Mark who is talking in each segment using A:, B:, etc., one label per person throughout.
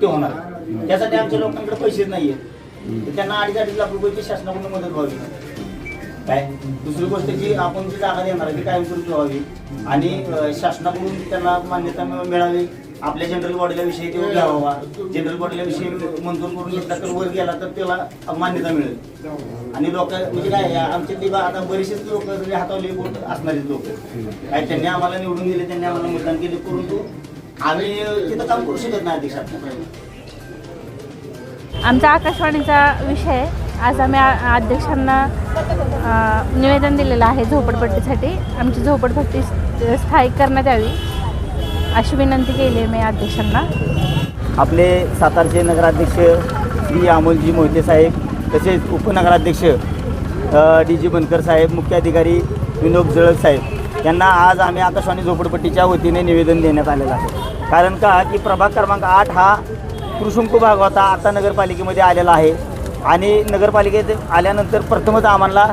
A: ते होणार. त्यासाठी आमच्या लोकांकडे पैसेच नाहीये, तर त्यांना 2.5 लाख रुपयाची शासनाकडून मदत व्हावी. काय दुसरी गोष्ट की आपण जी जागा देणार ती कायमस्वरूपी व्हावी आणि शासनाकडून त्यांना मान्यता मिळावी. आपल्या जनरल बॉडीला विषयी तो घ्यावा, जनरल बॉडीला विषयी मंजूर करून घेतला तर वर गेला तर त्याला मान्यता मिळेल. आणि लोक म्हणजे काय आमचे ते आता बरेचसेच लोक हातावले बोट असणारे लोक काय त्यांनी आम्हाला निवडून दिले, त्यांनी आम्हाला मतदान केले, परंतु आम्ही तिथं काम करू शकत नाही अध्यक्षात.
B: आमचा आकाशवाणीचा विषय आज आम्ही अध्यक्षांना निवेदन दिलेलं आहे झोपडपट्टीसाठी. आमची झोपडपट्टी स्थायिक करण्यात यावी अशी विनंती केली आहे मी अध्यक्षांना.
A: आपले सातारचे नगराध्यक्ष श्री अमोलजी मोहिते साहेब, तसेच उपनगराध्यक्ष DG बनकर साहेब, मुख्य अधिकारी विनोद जळक साहेब यांना आज आम्ही आकाशवाणी झोपडपट्टीच्या वतीने निवेदन देण्यात आलेलं आहे. कारण का की प्रभाग क्रमांक 8 हा कृषुंकू भाग होता, आता नगरपालिकेमध्ये आलेला आहे. आणि नगरपालिकेत आल्यानंतर प्रथमच आम्हाला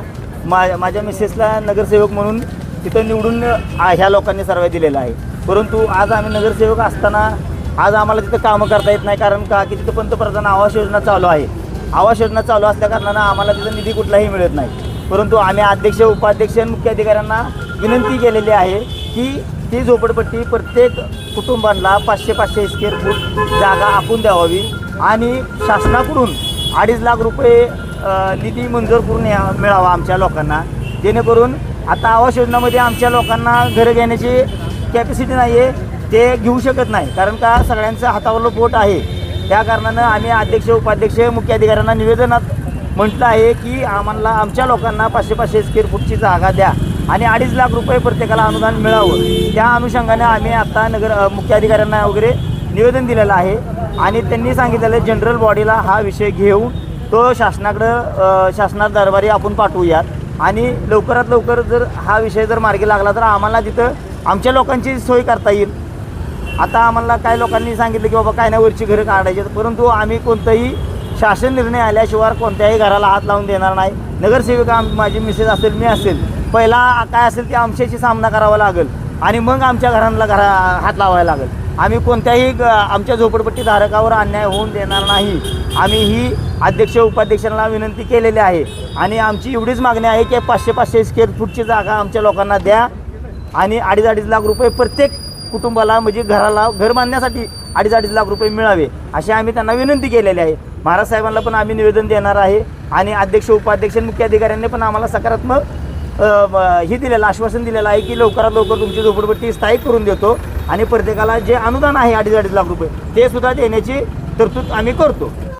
A: माझ्या मिसेसला नगरसेवक म्हणून तिथं निवडून ह्या लोकांनी सर्वे दिलेला आहे. परंतु आज आम्ही नगरसेवक असताना आज आम्हाला तिथं कामं करता येत नाही. कारण का की तिथं पंतप्रधान आवास योजना चालू आहे. आवास योजना चालू असल्याकारणानं आम्हाला तिथं निधी कुठलाही मिळत नाही. परंतु आम्ही अध्यक्ष, उपाध्यक्ष आणि मुख्य अधिकाऱ्यांना विनंती केलेली आहे की ती झोपडपट्टी प्रत्येक कुटुंबांना 500-500 स्क्वेअर फूट जागा आखून द्यावी आणि शासनाकडून 2.5 लाख रुपये निधी मंजूर करून मिळावा आमच्या लोकांना. जेणेकरून आता आवास योजनामध्ये आमच्या लोकांना घरं घेण्याची कॅपॅसिटी नाही आहे, ते घेऊ शकत नाही. कारण का सगळ्यांचं हातावरलं बोट आहे. त्या कारणानं आम्ही अध्यक्ष, उपाध्यक्ष, मुख्य अधिकाऱ्यांना निवेदनात म्हटलं आहे की आम्हाला आमच्या लोकांना 500-500 स्क्वेअर फूटची जागा द्या आणि 2.5 लाख रुपये प्रत्येकाला अनुदान मिळावं. त्या अनुषंगाने आम्ही आत्ता मुख्य अधिकाऱ्यांना वगैरे निवेदन दिलेलं आहे. आणि त्यांनी सांगितलेलं जनरल बॉडीला हा विषय घेऊन तो शासनात दरबारी आपण पाठवूयात आणि लवकरात लवकर जर हा विषय जर मार्गी लागला तर आम्हाला तिथं आमच्या लोकांची सोय करता येईल. आता आम्हाला काही लोकांनी सांगितलं की बाबा काय नाही वरची घरं काढायची, परंतु आम्ही कोणताही शासन निर्णय आल्याशिवाय कोणत्याही घराला हात लावून देणार नाही. नगरसेविका माझी मिसेस असेल, मी असेल, पहिला काय असेल ते आमच्याशी सामना करावा लागेल आणि मग आमच्या घरांना हात लावायला लागेल. आम्ही कोणत्याही आमच्या झोपडपट्टी धारकावर अन्याय होऊन देणार नाही. आम्ही ही अध्यक्ष, उपाध्यक्षांना विनंती केलेली आहे आणि आमची एवढीच मागणी आहे की 500-500 स्क्वेअर फूटची जागा आमच्या लोकांना द्या आणि 2.5 लाख रुपये प्रत्येक कुटुंबाला म्हणजे घर बांधण्यासाठी 2.5 लाख रुपये मिळावे अशी आम्ही त्यांना विनंती केलेली आहे. महाराज साहेबांना पण आम्ही निवेदन देणार आहे आणि अध्यक्ष, उपाध्यक्ष, मुख्य अधिकाऱ्यांनी पण आम्हाला सकारात्मक हे दिलेलं आश्वासन दिलेलं आहे की लवकरात लवकर तुमची झोपडपट्टी स्थायिक करून देतो आणि प्रत्येकाला जे अनुदान आहे 2.5 लाख रुपये ते सुद्धा देण्याची तरतूद आम्ही करतो.